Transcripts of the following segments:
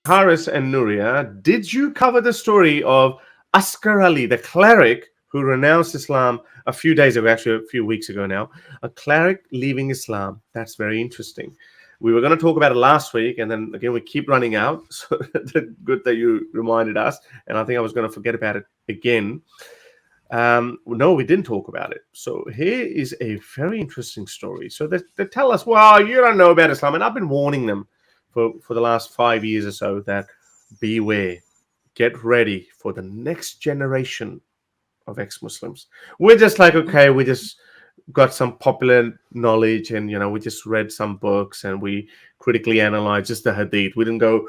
Haris and Nuria, did you cover the story of Asghar Ali, the cleric who renounced Islam a few days ago, actually a few weeks ago now? A cleric leaving Islam. That's very interesting. We were going to talk about it last week, and then again, we keep running out. So good that you reminded us. And I think I was going to forget about it again. No, we didn't talk about it. So here is a very interesting story. So they tell us, well, you don't know about Islam. And I've been warning them for the last 5 years or so that beware, get ready for the next generation of ex-Muslims. We're just like, okay, we just got some popular knowledge and, we just read some books and we critically analyzed just the hadith. We didn't go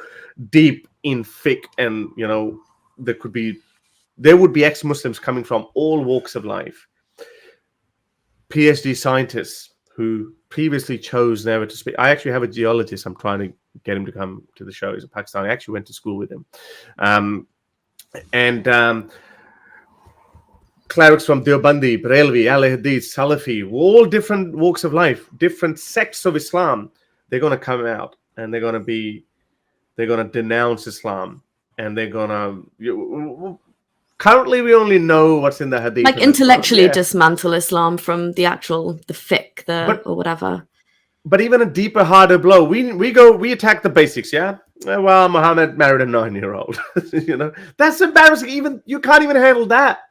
deep in fiqh and, there would be ex-Muslims coming from all walks of life. PhD scientists who previously chose never to speak. I actually have a geologist. I'm trying to get him to come to the show. He's a Pakistani. I actually went to school with him. Clerics from Deobandi, Barelvi, Ahl Hadith, Salafi, all different walks of life, different sects of Islam. They're going to come out and they're going to denounce Islam, and they're going to. Currently, we only know what's in the hadith. Like intellectually dismantle Islam from the fiqh, or whatever. But even a deeper, harder blow. We attack the basics, yeah? Well, Muhammad married a 9-year-old. That's embarrassing. You can't even handle that.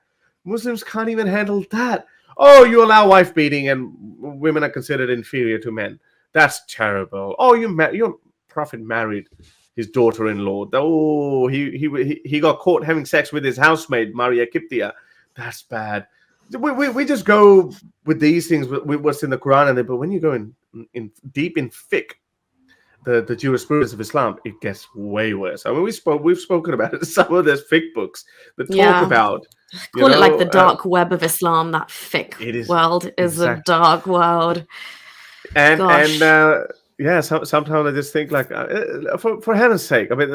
Muslims can't even handle that. Oh, you allow wife beating and women are considered inferior to men. That's terrible. Oh, your prophet married his daughter-in-law. Oh, he got caught having sex with his housemaid, Maria Kiptia. That's bad. We just go with these things, with what's in the Quran, but when you go in deep in fiqh, the jurisprudence of Islam, it gets way worse. I mean, we've spoken about it. Some of those fiqh books that talk about. Call it like the dark web of Islam. That fiqh world is a dark world. Sometimes I just think, like, for heaven's sake, I mean,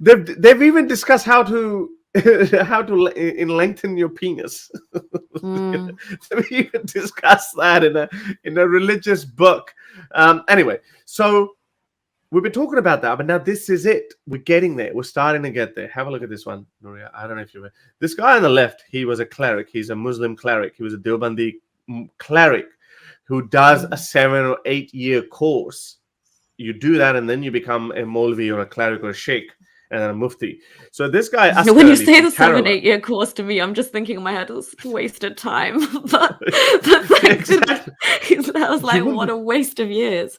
they've even discussed how to lengthen your penis. They've even discussed that in a religious book. Anyway, so we've been talking about that, but now this is it. We're getting there. We're starting to get there. Have a look at this one, Nuria. I don't know if you were. This guy on the left, he was a cleric. He's a Muslim cleric. He was a Deobandi cleric who does a 7 or 8 year course. You do that, and then you become a Maulvi or a cleric or a sheikh and then a mufti. So this guy, Asghar when you Ali say the 7-8 year course to me, I'm just thinking in my head, it was wasted time. but exactly. I was like, what a waste of years.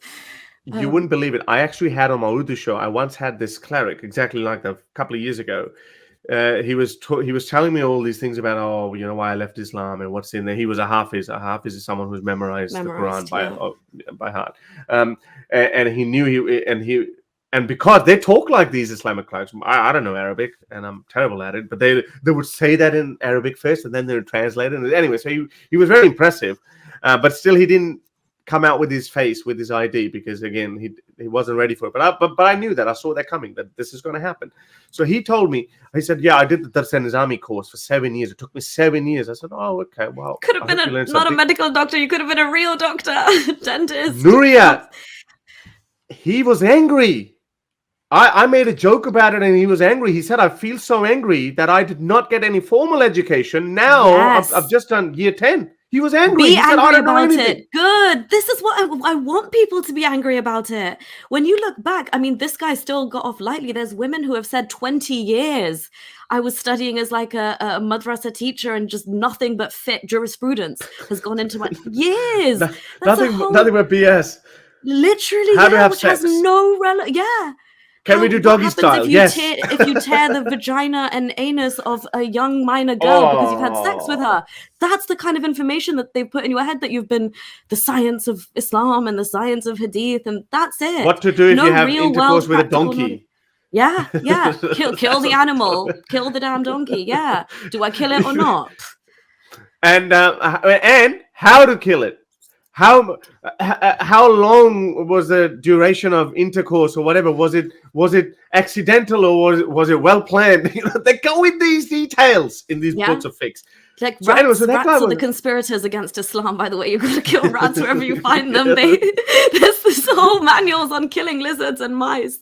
You wouldn't believe it. I actually had on my Urdu show, I once had this cleric exactly like that a couple of years ago. He was telling me all these things about, why I left Islam and what's in there. He was a hafiz. A hafiz is someone who's memorized the Quran by heart. And he knew and because they talk like these Islamic clerics, I don't know Arabic and I'm terrible at it, but they would say that in Arabic first and then they would translate it. Anyway, so he was very impressive, but still he didn't come out with his face, with his ID, because again he wasn't ready for it. But I knew that. I saw that coming, that this is going to happen. So he told me, he said, yeah, I did the Dars Nizami course for 7 years. It took me 7 years. I said, oh, okay, well, could have been not a medical doctor. You could have been a real doctor, dentist. Nuria, he was angry. I made a joke about it and he was angry. He said, I feel so angry that I did not get any formal education. Now I've just done year 10. He was angry. Be angry about it. Good. This is what I want people to be angry about it. When you look back, I mean, this guy still got off lightly. There's women who have said 20 years. I was studying as like a madrasa teacher and just nothing but fit jurisprudence has gone into my years. Nothing but BS. Literally, which has no relevance. Yeah. Can we do doggy style? Yes. If you tear the vagina and anus of a young minor girl because you've had sex with her, that's the kind of information that they've put in your head, that you've been the science of Islam and the science of Hadith, and that's it. What to do if you have intercourse with a donkey? Yeah. Kill the animal. Kill the damn donkey. Yeah. Do I kill it or not? And how to kill it? How long was the duration of intercourse or whatever? Was it accidental or was it well planned? They go in these details in these books of fiqh. Like So anyway, so rats, that guy rats are the was conspirators against Islam, by the way. You've got to kill rats wherever you find them. There's this whole manuals on killing lizards and mice.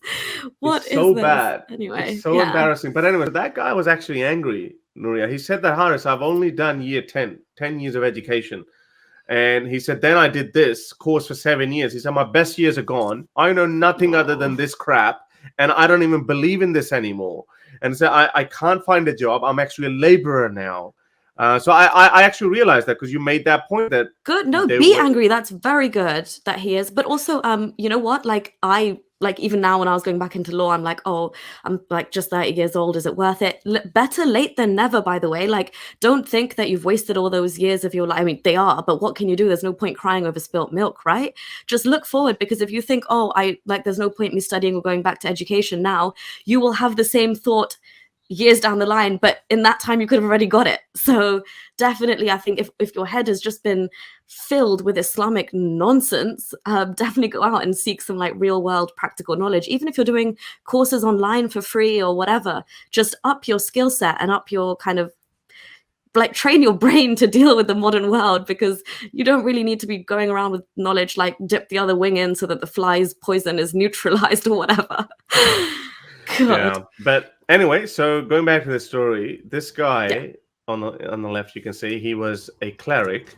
What it's is so this? bad. It's Anyway, so yeah. embarrassing. But anyway, that guy was actually angry, Nuria. He said that, Harris, I've only done year 10 years of education. And he said, then I did this course for 7 years. He said, my best years are gone. I know nothing other than this crap. And I don't even believe in this anymore. And so I can't find a job. I'm actually a laborer now. So I actually realized that because you made that point that Good. No, they be were. angry. That's very good that he is. But also, you know what? Like even now when I was going back into law, I'm like, oh, I'm like just 30 years old. Is it worth it? Better late than never, by the way. Like, don't think that you've wasted all those years of your life. I mean, they are, but what can you do? There's no point crying over spilt milk, right? Just look forward, because if you think, oh, there's no point me studying or going back to education now, you will have the same thought years down the line, but in that time you could have already got it. So definitely, I think if your head has just been filled with Islamic nonsense, definitely go out and seek some like real world practical knowledge. Even if you're doing courses online for free or whatever, just up your skill set and up your kind of like train your brain to deal with the modern world, because you don't really need to be going around with knowledge like dip the other wing in so that the fly's poison is neutralized or whatever. God. Yeah. But anyway, so going back to the story, this Yeah. guy on the left, you can see he was a cleric,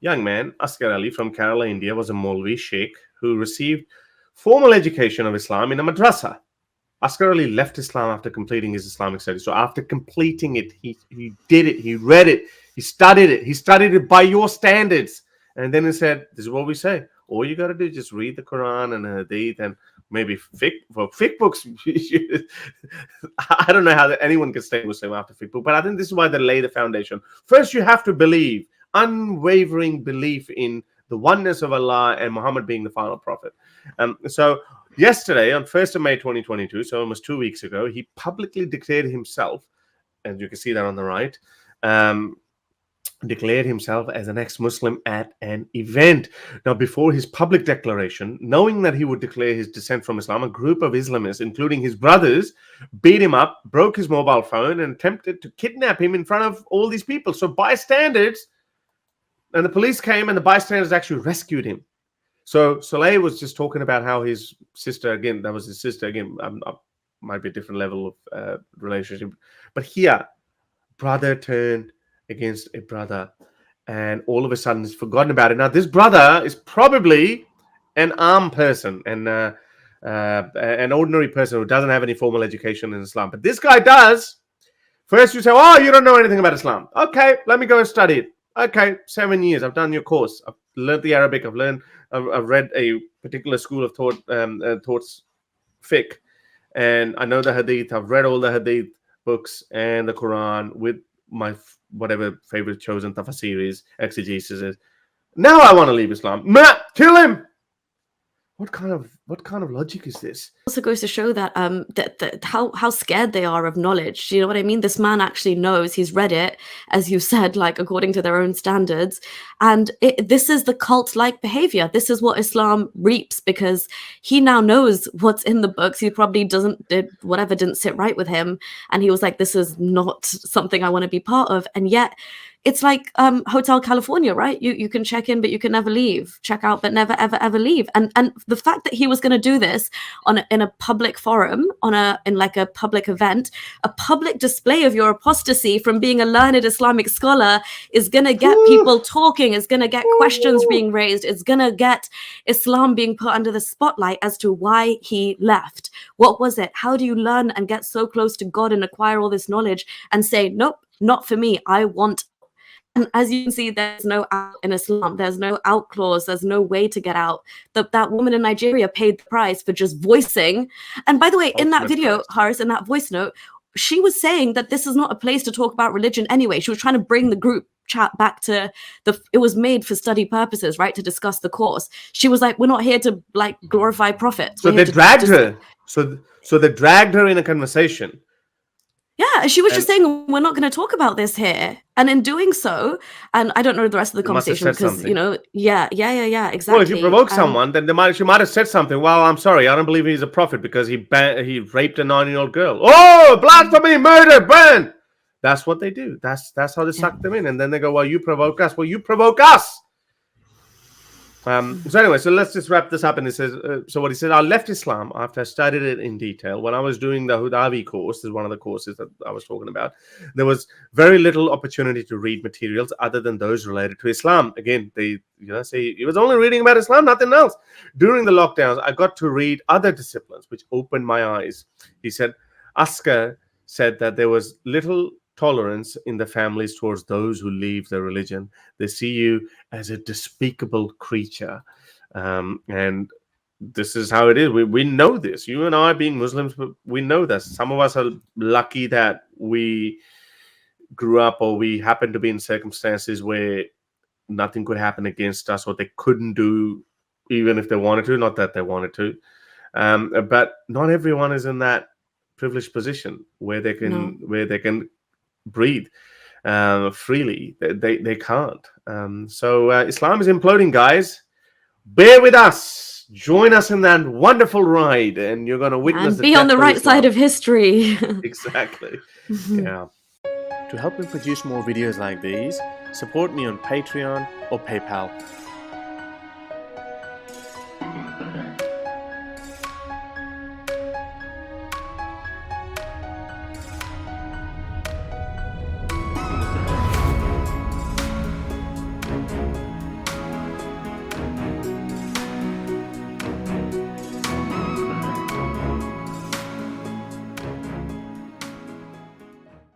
young man, Asghar Ali from Kerala, India, was a Maulvi Sheikh who received formal education of Islam in a madrasa. Asghar Ali left Islam after completing his Islamic studies. So after completing it, he did it, he read it, he studied it by your standards. And then he said, this is what we say. All you got to do is just read the Quran and Hadith and maybe fiqh books. I don't know how anyone can stay Muslim after fiqh book, but I think this is why they lay the foundation. First, you have to believe, unwavering belief in the oneness of Allah and Muhammad being the final prophet. So yesterday, on 1st of May 2022, so almost 2 weeks ago, he publicly declared himself, and you can see that on the right, declared himself as an ex-Muslim at an event. Now, before his public declaration, knowing that he would declare his descent from Islam, a group of Islamists, including his brothers, beat him up, broke his mobile phone, and attempted to kidnap him in front of all these people. So bystanders, and the police came, and the bystanders actually rescued him. So Soleil was just talking about how his sister, again, that was his sister, again, might be a different level of relationship. But here, brother turned against a brother, and all of a sudden he's forgotten about it. Now, this brother is probably an armed person and an ordinary person who doesn't have any formal education in Islam. But this guy does. First you say, oh, you don't know anything about Islam. Okay, let me go and study it. Okay, 7 years. I've done your course. I've learned the Arabic. I've read a particular school of thoughts, fiqh, and I know the Hadith. I've read all the Hadith books and the Quran with my whatever favorite chosen tafsiris, exegesis is. Now I want to leave Islam. Kill him. What kind of logic is this? Also goes to show that how scared they are of knowledge. You know what I mean? This man actually knows. He's read it, as you said, like according to their own standards. And this is the cult-like behavior. This is what Islam reaps, because he now knows what's in the books. He probably didn't sit right with him, and he was like, "This is not something I want to be part of." And yet, it's like Hotel California, right? You can check in, but you can never leave. Check out, but never, ever, ever leave. And the fact that he was going to do this in a public forum, in like a public event, a public display of your apostasy from being a learned Islamic scholar is going to get people talking, is going to get questions being raised, it's going to get Islam being put under the spotlight as to why he left. What was it? How do you learn and get so close to God and acquire all this knowledge and say, nope, not for me, I want. And as you can see, there's no out in Islam. There's no out clause. There's no way to get out. That woman in Nigeria paid the price for just voicing. And by the way, in that video, Haris, in that voice note, she was saying that this is not a place to talk about religion anyway. She was trying to bring the group chat back to it was made for study purposes, right? To discuss the course. She was like, we're not here to like glorify prophets. So they dragged her. So they dragged her in a conversation. Yeah, she was just saying, we're not going to talk about this here. And in doing so, and I don't know the rest of the conversation because, you know, exactly. Well, if you provoke someone, then she might have said something. Well, I'm sorry, I don't believe he's a prophet because he raped a 9-year-old girl. Oh, blasphemy, murder, burn! That's what they do. That's how they Yeah. suck them in, and then they go, "Well, you provoke us. Well, you provoke us." So anyway, so let's just wrap this up. And it says, so what he said, I left Islam after I studied it in detail. When I was doing the Hudavi course, this is one of the courses that I was talking about, there was very little opportunity to read materials other than those related to Islam. Again, they say he was only reading about Islam, nothing else. During the lockdowns, I got to read other disciplines, which opened my eyes. He said, Askar said that there was little tolerance in the families towards those who leave their religion. They see you as a despicable creature. And this is how it is. We know this. You and I, being Muslims, we know this. Some of us are lucky that we grew up, or we happen to be in circumstances where nothing could happen against us, or they couldn't do even if they wanted to. Not that they wanted to. But not everyone is in that privileged position where they can breathe freely. They can't. So Islam is imploding, guys. Bear with us. Join us in that wonderful ride, and you're going to witness And the be on death the of right Islam. side of history. Exactly. Yeah. To help me produce more videos like these, support me on Patreon or PayPal.